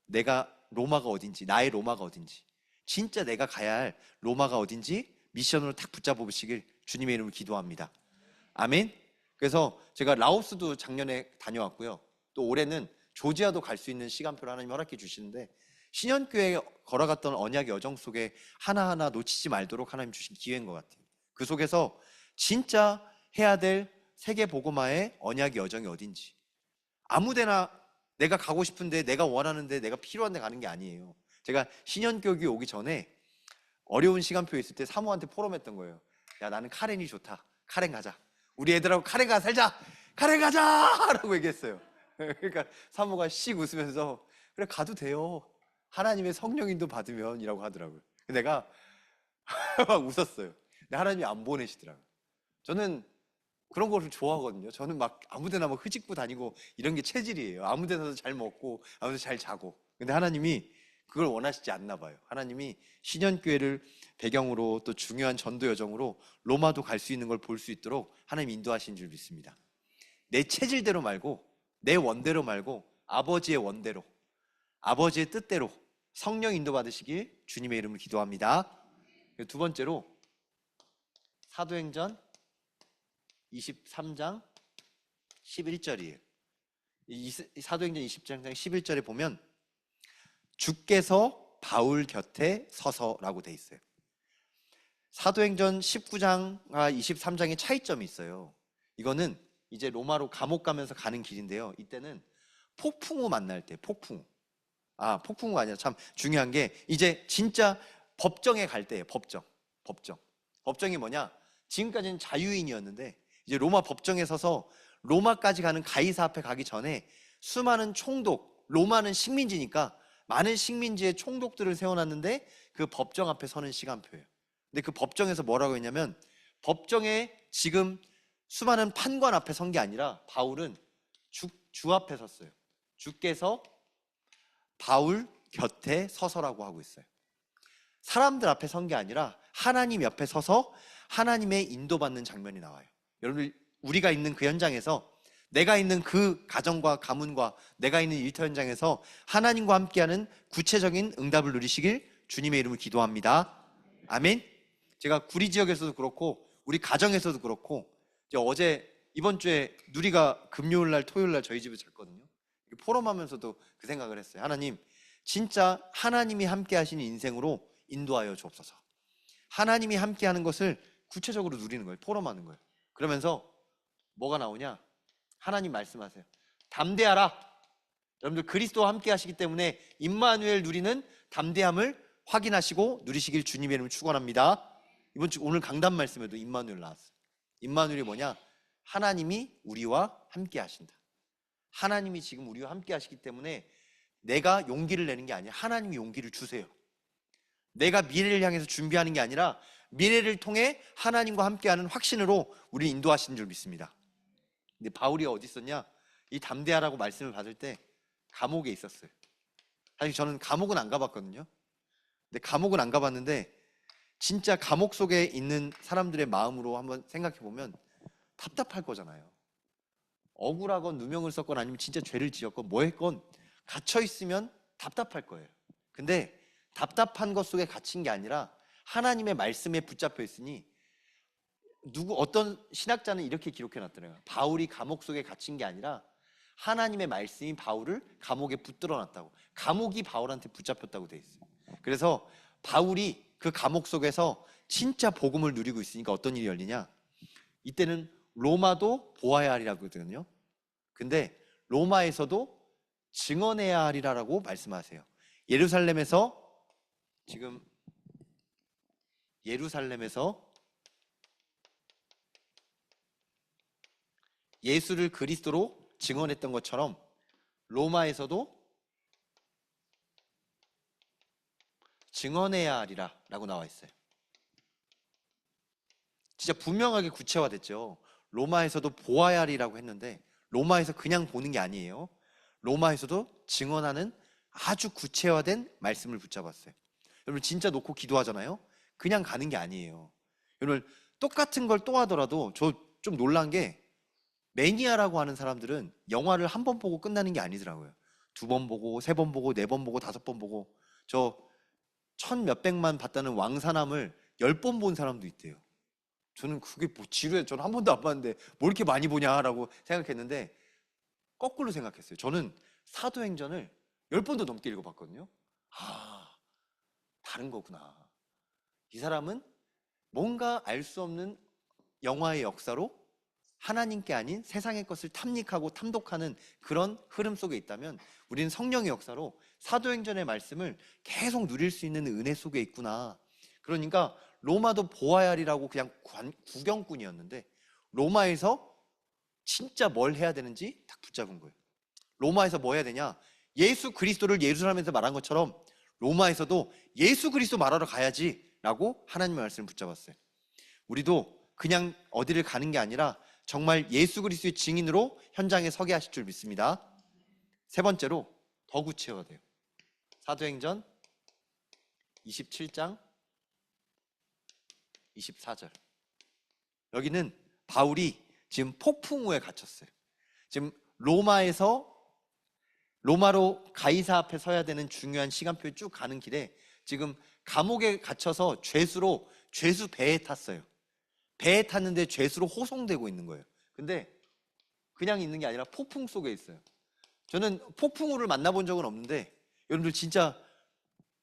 내가 로마가 어딘지, 나의 로마가 어딘지, 진짜 내가 가야 할 로마가 어딘지 미션으로 딱 붙잡아 보시길 주님의 이름으로 기도합니다. 아멘. 그래서 제가 라오스도 작년에 다녀왔고요. 또 올해는 조지아도 갈 수 있는 시간표를 하나님 허락해 주시는데, 신현교회에 걸어갔던 언약의 여정 속에 하나하나 놓치지 말도록 하나님 주신 기회인 것 같아요. 그 속에서 진짜 해야 될 세계 복음화의 언약의 여정이 어딘지, 아무데나 내가 가고 싶은데, 내가 원하는데, 내가 필요한데 가는 게 아니에요. 제가 신현교회 오기 전에 어려운 시간표에 있을 때 사모한테 포럼했던 거예요. 나는 카렌이 좋다. 카렌 가자. 우리 애들하고 카렌 가서 살자. 카렌 가자! 라고 얘기했어요. 그러니까 사모가 씩 웃으면서 그래 가도 돼요. 하나님의 성령인도 받으면이라고 하더라고요. 내가 막 웃었어요. 근데 하나님이 안 보내시더라고요. 저는 그런 거를 좋아하거든요. 저는 막 아무 데나 막 흐직고 다니고 이런 게 체질이에요. 아무 데나도 잘 먹고 아무 데나 잘 자고. 근데 하나님이 그걸 원하시지 않나 봐요. 하나님이 신년교회를 배경으로 또 중요한 전도 여정으로 로마도 갈 수 있는 걸 볼 수 있도록 하나님 인도하신 줄 믿습니다. 내 체질대로 말고 내 원대로 말고 아버지의 원대로, 아버지의 뜻대로 성령 인도 받으시길 주님의 이름으로 기도합니다. 두 번째로 사도행전 23장 11절이에요. 이 사도행전 23장 11절에 보면 주께서 바울 곁에 서서라고 돼 있어요. 사도행전 19장과 23장의 차이점이 있어요. 이거는 이제 로마로 감옥 가면서 가는 길인데요. 이때는 폭풍우 만날 때, 폭풍우. 폭풍우가 아니라 참 중요한 게 이제 진짜 법정에 갈 때예요. 법정. 법정이 뭐냐? 지금까지는 자유인이었는데 이제 로마 법정에 서서 로마까지 가는 가이사 앞에 가기 전에 수많은 총독, 로마는 식민지니까 많은 식민지의 총독들을 세워놨는데 그 법정 앞에 서는 시간표예요. 근데 그 법정에서 뭐라고 했냐면 법정에 지금 수많은 판관 앞에 선 게 아니라 바울은 주 앞에 섰어요. 주께서 바울 곁에 서서라고 하고 있어요. 사람들 앞에 선 게 아니라 하나님 옆에 서서 하나님의 인도받는 장면이 나와요. 여러분, 우리가 있는 그 현장에서, 내가 있는 그 가정과 가문과 내가 있는 일터 현장에서 하나님과 함께하는 구체적인 응답을 누리시길 주님의 이름으로 기도합니다. 아멘. 제가 구리 지역에서도 그렇고 우리 가정에서도 그렇고 이번 주에 누리가 금요일 날 토요일 날 저희 집에 잤거든요. 포럼하면서도 그 생각을 했어요. 하나님, 진짜 하나님이 함께 하시는 인생으로 인도하여 주옵소서. 하나님이 함께 하는 것을 구체적으로 누리는 거예요. 포럼하는 거예요. 그러면서 뭐가 나오냐? 하나님 말씀하세요. 담대하라. 여러분들 그리스도와 함께 하시기 때문에 임마누엘 누리는 담대함을 확인하시고 누리시길 주님의 이름으로 축원합니다. 오늘 강단 말씀에도 임마누엘 나왔어요. 임마누엘이 뭐냐? 하나님이 우리와 함께 하신다. 하나님이 지금 우리와 함께 하시기 때문에 내가 용기를 내는 게 아니라 하나님이 용기를 주세요. 내가 미래를 향해서 준비하는 게 아니라 미래를 통해 하나님과 함께하는 확신으로 우리를 인도하신 줄 믿습니다. 근데 바울이 어디 있었냐? 이 담대하라고 말씀을 받을 때 감옥에 있었어요. 사실 저는 감옥은 안 가봤거든요. 근데 감옥은 안 가봤는데 진짜 감옥 속에 있는 사람들의 마음으로 한번 생각해 보면 답답할 거잖아요. 억울하건 누명을 썼건 아니면 진짜 죄를 지었건 뭐 했건 갇혀 있으면 답답할 거예요. 근데 답답한 것 속에 갇힌 게 아니라 하나님의 말씀에 붙잡혀 있으니 어떤 신학자는 이렇게 기록해 놨더래요. 바울이 감옥 속에 갇힌 게 아니라 하나님의 말씀이 바울을 감옥에 붙들어 놨다고. 감옥이 바울한테 붙잡혔다고 돼 있어요. 그래서 바울이 그 감옥 속에서 진짜 복음을 누리고 있으니까 어떤 일이 열리냐? 이때는 로마도 보아야 하리라고 하거든요. 근데 로마에서도 증언해야 하리라고 말씀하세요. 지금 예루살렘에서 예수를 그리스도로 증언했던 것처럼 로마에서도 증언해야 하리라 라고 나와 있어요. 진짜 분명하게 구체화됐죠. 로마에서도 보아야 하리라고 했는데 로마에서 그냥 보는 게 아니에요. 로마에서도 증언하는 아주 구체화된 말씀을 붙잡았어요. 여러분 진짜 놓고 기도하잖아요. 그냥 가는 게 아니에요. 여러분 똑같은 걸 또 하더라도 저 좀 놀란 게 매니아라고 하는 사람들은 영화를 한 번 보고 끝나는 게 아니더라고요. 2번 보고 3번 보고 4번 보고 5번 보고 저 1,000몇백만 봤다는 왕사남을 10번 본 사람도 있대요. 저는 그게 뭐 지루해. 저는 한 번도 안 봤는데 뭘 이렇게 많이 보냐라고 생각했는데 거꾸로 생각했어요. 저는 사도행전을 10번도 넘게 읽어봤거든요. 다른 거구나. 이 사람은 뭔가 알 수 없는 영화의 역사로 하나님께 아닌 세상의 것을 탐닉하고 탐독하는 그런 흐름 속에 있다면 우리는 성령의 역사로 사도행전의 말씀을 계속 누릴 수 있는 은혜 속에 있구나. 그러니까 로마도 보아야 하리라고 그냥 구경꾼이었는데 로마에서 진짜 뭘 해야 되는지 딱 붙잡은 거예요. 로마에서 뭐 해야 되냐? 예수 그리스도를 예루살렘에서 말한 것처럼 로마에서도 예수 그리스도 말하러 가야지라고 하나님의 말씀을 붙잡았어요. 우리도 그냥 어디를 가는 게 아니라 정말 예수 그리스도의 증인으로 현장에 서게 하실 줄 믿습니다. 세 번째로 더 구체화가 돼요. 사도행전 27장 24절. 여기는 바울이 지금 폭풍우에 갇혔어요. 지금 로마로 가이사 앞에 서야 되는 중요한 시간표에 쭉 가는 길에 지금 감옥에 갇혀서 죄수 배에 탔어요. 배에 탔는데 죄수로 호송되고 있는 거예요. 근데 그냥 있는 게 아니라 폭풍 속에 있어요. 저는 폭풍우를 만나본 적은 없는데 여러분들 진짜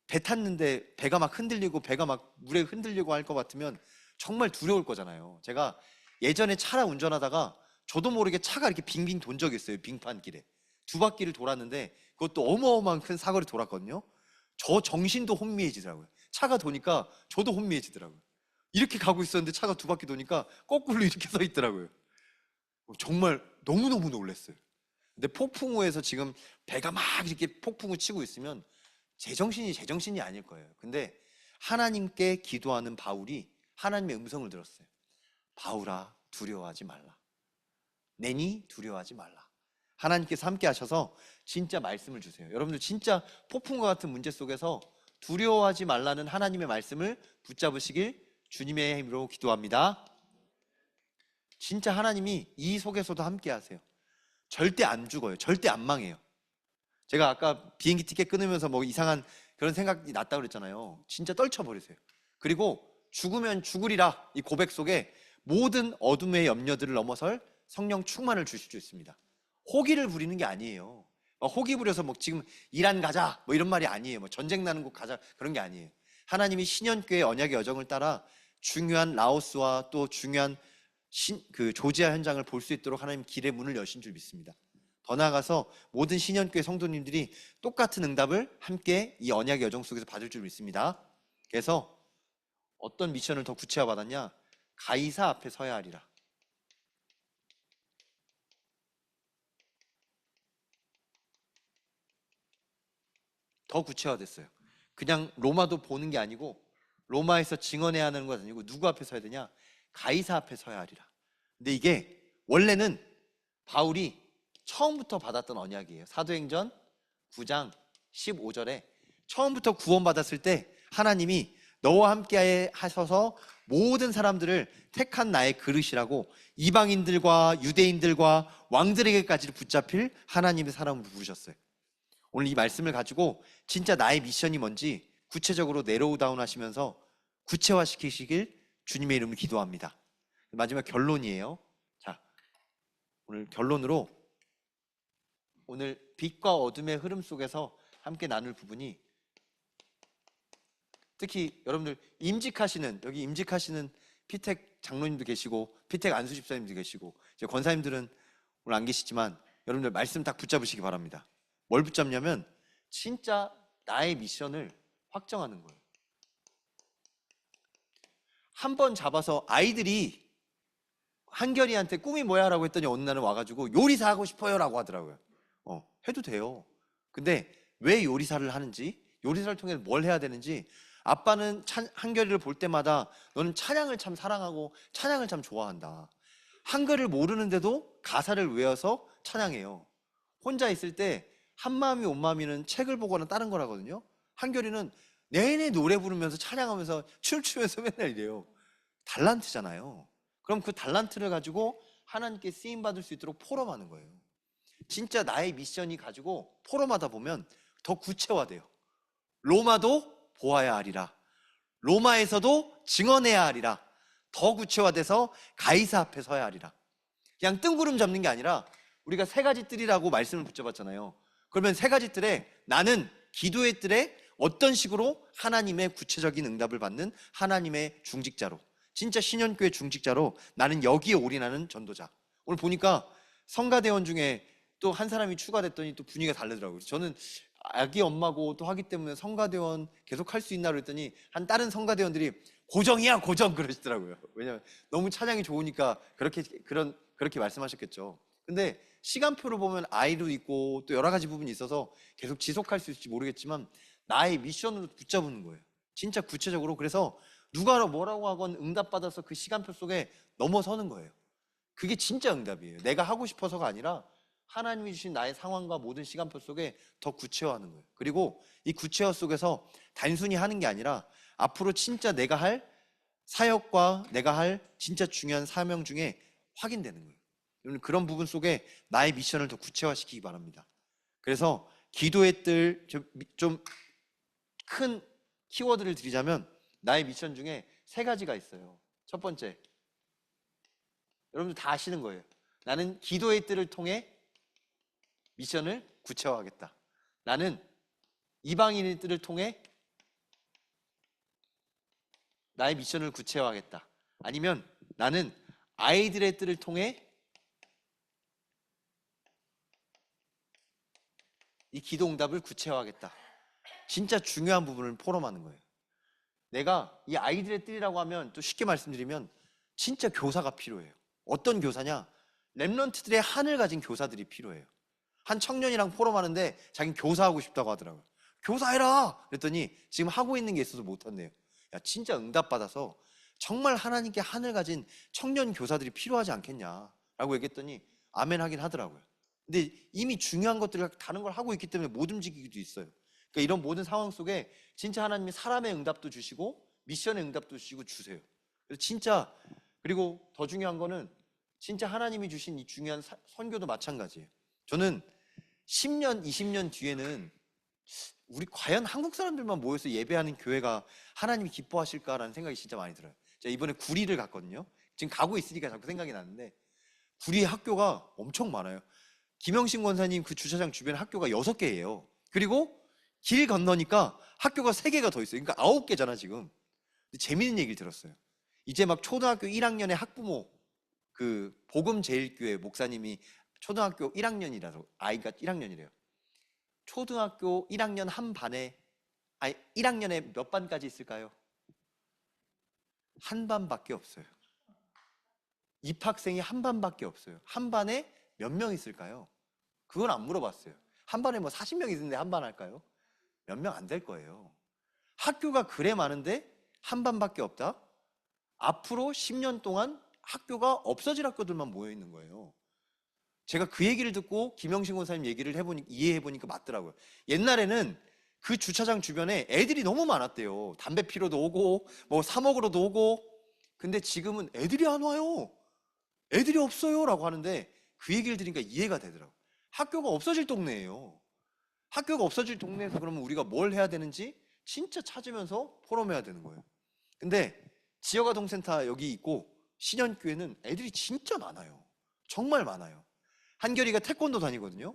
배 탔는데 배가 막 흔들리고 배가 막 물에 흔들리고 할 것 같으면 정말 두려울 거잖아요. 제가 예전에 차를 운전하다가 저도 모르게 차가 이렇게 빙빙 돈 적이 있어요. 빙판길에 두 바퀴를 돌았는데 그것도 어마어마한 큰 사거리 돌았거든요. 저 정신도 혼미해지더라고요. 차가 도니까 저도 혼미해지더라고요. 이렇게 가고 있었는데 차가 두 바퀴 도니까 거꾸로 이렇게 서 있더라고요. 정말 너무너무 놀랐어요. 근데 폭풍우에서 지금 배가 막 이렇게 폭풍우 치고 있으면 제정신이 아닐 거예요. 근데 하나님께 기도하는 바울이 하나님의 음성을 들었어요. 바울아, 두려워하지 말라. 내니 두려워하지 말라. 하나님께서 함께 하셔서 진짜 말씀을 주세요. 여러분들 진짜 폭풍과 같은 문제 속에서 두려워하지 말라는 하나님의 말씀을 붙잡으시길 주님의 힘으로 기도합니다. 진짜 하나님이 이 속에서도 함께 하세요. 절대 안 죽어요. 절대 안 망해요. 제가 아까 비행기 티켓 끊으면서 뭐 이상한 그런 생각이 났다고 그랬잖아요. 진짜 떨쳐버리세요. 그리고 죽으면 죽으리라 이 고백 속에 모든 어둠의 염려들을 넘어설 성령 충만을 주실 수 있습니다. 호기를 부리는 게 아니에요. 호기 부려서 뭐 지금 이란 가자 뭐 이런 말이 아니에요. 뭐 전쟁 나는 곳 가자 그런 게 아니에요. 하나님이 신년교회 언약의 여정을 따라 중요한 라오스와 또 중요한 그 조지아 현장을 볼 수 있도록 하나님 길의 문을 여신 줄 믿습니다. 더 나아가서 모든 신년교회 성도님들이 똑같은 응답을 함께 이 언약의 여정 속에서 받을 줄 믿습니다. 그래서 어떤 미션을 더 구체화 받았냐? 가이사 앞에 서야 하리라. 더 구체화됐어요. 그냥 로마도 보는 게 아니고 로마에서 증언해야 하는 것 아니고 누구 앞에 서야 되냐? 가이사 앞에 서야 하리라. 근데 이게 원래는 바울이 처음부터 받았던 언약이에요. 사도행전 9장 15절에 처음부터 구원받았을 때 하나님이 너와 함께 하셔서 모든 사람들을 택한 나의 그릇이라고 이방인들과 유대인들과 왕들에게까지 붙잡힐 하나님의 사람으로 부르셨어요. 오늘 이 말씀을 가지고 진짜 나의 미션이 뭔지 구체적으로 내로우다운 하시면서 구체화시키시길 주님의 이름으로 기도합니다. 마지막 결론이에요. 자, 오늘 결론으로 오늘 빛과 어둠의 흐름 속에서 함께 나눌 부분이 특히 여러분들 여기 임직하시는 피택 장로님도 계시고 피택 안수 집사님도 계시고 이제 권사님들은 오늘 안 계시지만 여러분들 말씀 딱 붙잡으시기 바랍니다. 뭘 붙잡냐면 진짜 나의 미션을 확정하는 거예요. 한 번 잡아서 아이들이 한결이한테 꿈이 뭐야? 라고 했더니 어느 날은 와가지고 요리사 하고 싶어요 라고 하더라고요. 해도 돼요. 근데 왜 요리사를 하는지, 요리사를 통해서 뭘 해야 되는지, 아빠는 한결이를 볼 때마다 너는 찬양을 참 사랑하고 찬양을 참 좋아한다. 한글을 모르는데도 가사를 외워서 찬양해요. 혼자 있을 때 한마음이 온마음이는 책을 보거나 다른 거라거든요. 한결이는 내내 노래 부르면서 찬양하면서 춤추면서 맨날 이래요. 달란트잖아요. 그럼 그 달란트를 가지고 하나님께 쓰임 받을 수 있도록 포럼하는 거예요. 진짜 나의 미션이 가지고 포럼하다 보면 더 구체화돼요. 로마도 보아야 하리라. 로마에서도 증언해야 하리라. 더 구체화돼서 가이사 앞에 서야 하리라. 그냥 뜬구름 잡는 게 아니라 우리가 세 가지 뜰이라고 말씀을 붙여봤잖아요. 그러면 세 가지 뜰에 나는 기도의 뜰에 어떤 식으로 하나님의 구체적인 응답을 받는 하나님의 중직자로, 진짜 신현교회 중직자로 나는 여기에 올인하는 전도자. 오늘 보니까 성가대원 중에 또 한 사람이 추가됐더니 또 분위기가 다르더라고요. 저는 아기 엄마고 또 하기 때문에 성가대원 계속 할 수 있나 그랬더니 한 다른 성가대원들이 고정이야 고정 그러시더라고요. 왜냐면 너무 찬양이 좋으니까 그렇게 말씀하셨겠죠. 근데 시간표를 보면 I도 있고 또 여러 가지 부분이 있어서 계속 지속할 수 있을지 모르겠지만 나의 미션으로 붙잡는 거예요. 진짜 구체적으로. 그래서 누가 뭐라고 하건 응답받아서 그 시간표 속에 넘어서는 거예요. 그게 진짜 응답이에요. 내가 하고 싶어서가 아니라 하나님이 주신 나의 상황과 모든 시간표 속에 더 구체화하는 거예요. 그리고 이 구체화 속에서 단순히 하는 게 아니라 앞으로 진짜 내가 할 사역과 내가 할 진짜 중요한 사명 중에 확인되는 거예요. 여러분, 그런 부분 속에 나의 미션을 더 구체화시키기 바랍니다. 그래서 기도의 뜰, 좀 큰 키워드를 드리자면 나의 미션 중에 3가지가 있어요. 첫 번째, 여러분들 다 아시는 거예요. 나는 기도의 뜰을 통해 미션을 구체화하겠다. 나는 이방인의 뜰을 통해 나의 미션을 구체화하겠다. 아니면 나는 아이들의 뜰을 통해 이 기도 응답을 구체화하겠다. 진짜 중요한 부분을 포럼하는 거예요. 내가 이 아이들의 뜰이라고 하면 또 쉽게 말씀드리면 진짜 교사가 필요해요. 어떤 교사냐? 렘넌트들의 한을 가진 교사들이 필요해요. 한 청년이랑 포럼하는데 자기는 교사하고 싶다고 하더라고요. 교사해라! 그랬더니 지금 하고 있는 게 있어서 못한대요. 야, 진짜 응답받아서 정말 하나님께 한을 가진 청년 교사들이 필요하지 않겠냐라고 얘기했더니 아멘 하긴 하더라고요. 근데 이미 중요한 것들을 다른 걸 하고 있기 때문에 못 움직이기도 있어요. 그러니까 이런 모든 상황 속에 진짜 하나님이 사람의 응답도 주시고 미션의 응답도 주시고 주세요. 그래서 진짜, 그리고 더 중요한 거는 진짜 하나님이 주신 이 중요한 선교도 마찬가지예요. 저는 10년, 20년 뒤에는 우리 과연 한국 사람들만 모여서 예배하는 교회가 하나님이 기뻐하실까라는 생각이 진짜 많이 들어요. 제가 이번에 구리를 갔거든요. 지금 가고 있으니까 자꾸 생각이 나는데 구리 학교가 엄청 많아요. 김영신 권사님 그 주차장 주변에 학교가 6개예요. 그리고 길 건너니까 학교가 3개가 더 있어요. 그러니까 9개잖아 지금. 근데 재밌는 얘기를 들었어요. 이제 막 초등학교 1학년의 학부모, 그 복음제일교회 목사님이 초등학교 1학년이라서 아이가 1학년이래요. 초등학교 1학년 한 반에, 아니 1학년에 몇 반까지 있을까요? 한 반밖에 없어요. 입학생이 한 반밖에 없어요. 한 반에 몇 명 있을까요? 그건 안 물어봤어요. 한 반에 뭐 40명 있는데 한 반 할까요? 몇 명 안 될 거예요. 학교가 그래 많은데 한 반밖에 없다? 앞으로 10년 동안 학교가 없어질 학교들만 모여 있는 거예요. 제가 그 얘기를 듣고 김영신 권사님 얘기를 이해해보니까 맞더라고요. 옛날에는 그 주차장 주변에 애들이 너무 많았대요. 담배 피러도 오고 뭐 사 먹으러도 오고. 근데 지금은 애들이 안 와요. 애들이 없어요 라고 하는데 그 얘기를 들으니까 이해가 되더라고요. 학교가 없어질 동네예요. 학교가 없어질 동네에서 그러면 우리가 뭘 해야 되는지 진짜 찾으면서 포럼해야 되는 거예요. 근데 지역아동센터 여기 있고 신현교회는 애들이 진짜 많아요. 정말 많아요. 한결이가 태권도 다니거든요.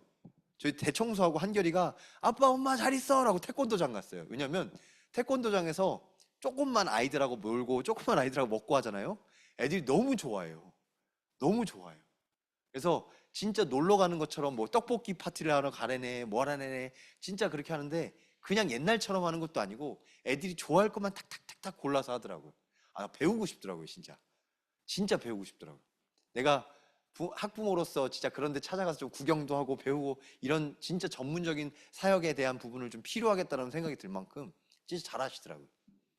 저희 대청소하고 한결이가 아빠 엄마 잘 있어 라고 태권도장 갔어요. 왜냐면 태권도장에서 조금만 아이들하고 놀고 조금만 아이들하고 먹고 하잖아요. 애들이 너무 좋아해요. 너무 좋아요. 그래서 진짜 놀러 가는 것처럼 뭐 떡볶이 파티를 하러 가래네 뭐 하라네 진짜 그렇게 하는데 그냥 옛날처럼 하는 것도 아니고 애들이 좋아할 것만 탁탁탁탁 골라서 하더라고요. 아, 배우고 싶더라고요. 진짜 배우고 싶더라고요. 내가 학부모로서 진짜 그런 데 찾아가서 좀 구경도 하고 배우고 이런 진짜 전문적인 사역에 대한 부분을 좀 필요하겠다는 생각이 들 만큼 진짜 잘하시더라고요.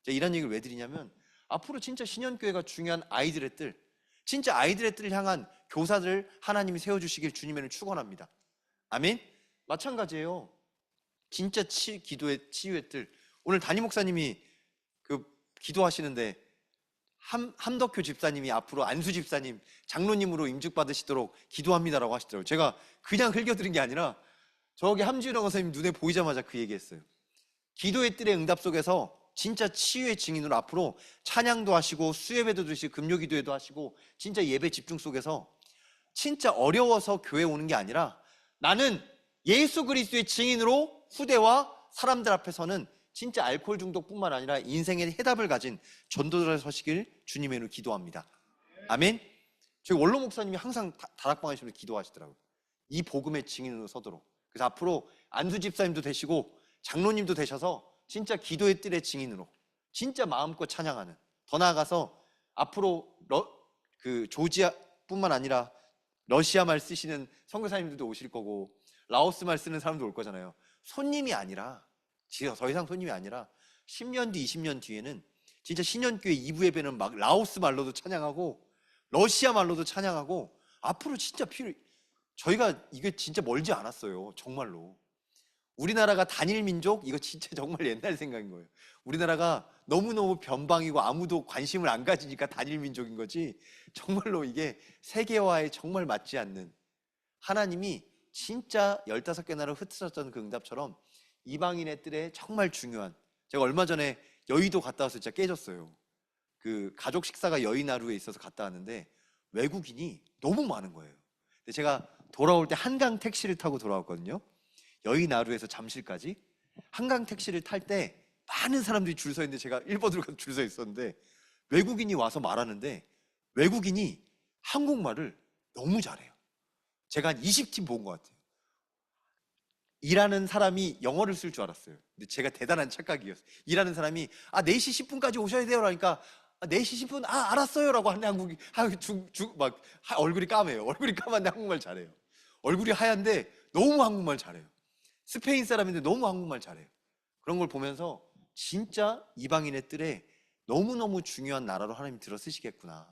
제가 이런 얘기를 왜 드리냐면 앞으로 진짜 신현교회가 중요한 아이들의 뜰, 진짜 아이들의 뜰을 향한 교사들 하나님이 세워주시길 주님에는 축원합니다. 아멘. 마찬가지예요. 진짜 기도의 치유의 뜰. 오늘 담임 목사님이 그 기도하시는데 함덕효 집사님이 앞으로 안수 집사님, 장로님으로 임직받으시도록 기도합니다라고 하시더라고요. 제가 그냥 흘겨들은 게 아니라 저기 함지훈 권사님 눈에 보이자마자 그 얘기했어요. 기도의 뜰의 응답 속에서 진짜 치유의 증인으로 앞으로 찬양도 하시고 수예배도 드시고 금요기도회도 하시고 진짜 예배 집중 속에서 진짜 어려워서 교회 오는 게 아니라 나는 예수 그리스도의 증인으로 후대와 사람들 앞에서는 진짜 알코올 중독뿐만 아니라 인생의 해답을 가진 전도자를 서시길 주님의 이름으로 기도합니다. 아멘. 저희 원로 목사님이 항상 다락방 하시면서 기도하시더라고요. 이 복음의 증인으로 서도록. 그래서 앞으로 안수 집사님도 되시고 장로님도 되셔서 진짜 기도의 뜰의 증인으로 진짜 마음껏 찬양하는, 더 나아가서 앞으로 그 조지아뿐만 아니라 러시아 말 쓰시는 선교사님들도 오실 거고 라오스 말 쓰는 사람도 올 거잖아요. 손님이 아니라, 더 이상 손님이 아니라 10년 뒤 20년 뒤에는 진짜 신년교회 2부 예배는 막 라오스 말로도 찬양하고 러시아 말로도 찬양하고, 앞으로 진짜 저희가 이게 진짜 멀지 않았어요. 정말로 우리나라가 단일 민족, 이거 진짜 정말 옛날 생각인 거예요. 우리나라가 너무너무 변방이고 아무도 관심을 안 가지니까 단일 민족인 거지, 정말로 이게 세계화에 정말 맞지 않는, 하나님이 진짜 15개 나라로 흩어졌던 그 응답처럼 이방인의 뜰에 정말 중요한, 제가 얼마 전에 여의도 갔다 와서 진짜 깨졌어요. 그 가족 식사가 여의나루에 있어서 갔다 왔는데 외국인이 너무 많은 거예요. 근데 제가 돌아올 때 한강 택시를 타고 돌아왔거든요. 여의나루에서 잠실까지 한강 택시를 탈 때 많은 사람들이 줄 서 있는데, 제가 1번으로 가서 줄 서 있었는데 외국인이 와서 말하는데 외국인이 한국말을 너무 잘해요. 제가 한 20팀 본 것 같아요. 일하는 사람이 영어를 쓸 줄 알았어요. 근데 제가 대단한 착각이었어요. 일하는 사람이 4시 10분까지 오셔야 돼요 라니까 4시 10분 알았어요 라고 하는데 한국이 막 얼굴이 까매요. 얼굴이 까만데 한국말 잘해요. 얼굴이 하얀데 너무 한국말 잘해요. 스페인 사람인데 너무 한국말 잘해요. 그런 걸 보면서 진짜 이방인의 뜰에 너무너무 중요한 나라로 하나님이 들어 쓰시겠구나.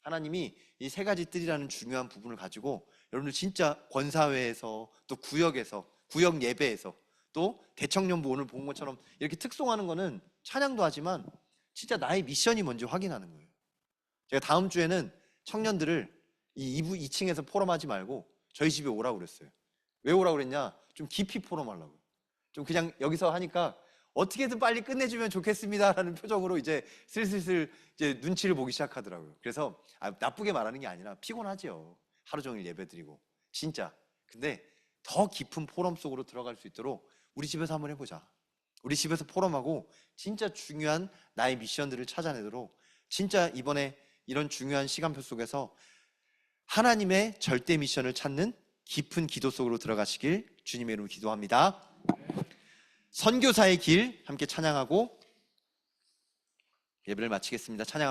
하나님이 이 3가지 뜰이라는 중요한 부분을 가지고 여러분들 진짜 권사회에서, 또 구역에서, 구역 예배에서, 또 대청년부 오늘 본 것처럼 이렇게 특송하는 거는 찬양도 하지만 진짜 나의 미션이 뭔지 확인하는 거예요. 제가 다음 주에는 청년들을 이 2층에서 포럼하지 말고 저희 집에 오라고 그랬어요. 왜 오라고 그랬냐? 좀 깊이 포럼하려고요. 좀 그냥 여기서 하니까 어떻게든 빨리 끝내주면 좋겠습니다라는 표정으로 이제 슬슬 이제 눈치를 보기 시작하더라고요. 그래서 나쁘게 말하는 게 아니라 피곤하죠. 하루 종일 예배드리고 진짜. 근데 더 깊은 포럼 속으로 들어갈 수 있도록 우리 집에서 한번 해보자. 우리 집에서 포럼하고 진짜 중요한 나의 미션들을 찾아내도록, 진짜 이번에 이런 중요한 시간표 속에서 하나님의 절대 미션을 찾는 깊은 기도 속으로 들어가시길 주님의 이름으로 기도합니다. 선교사의 길 함께 찬양하고 예배를 마치겠습니다. 찬양합니다.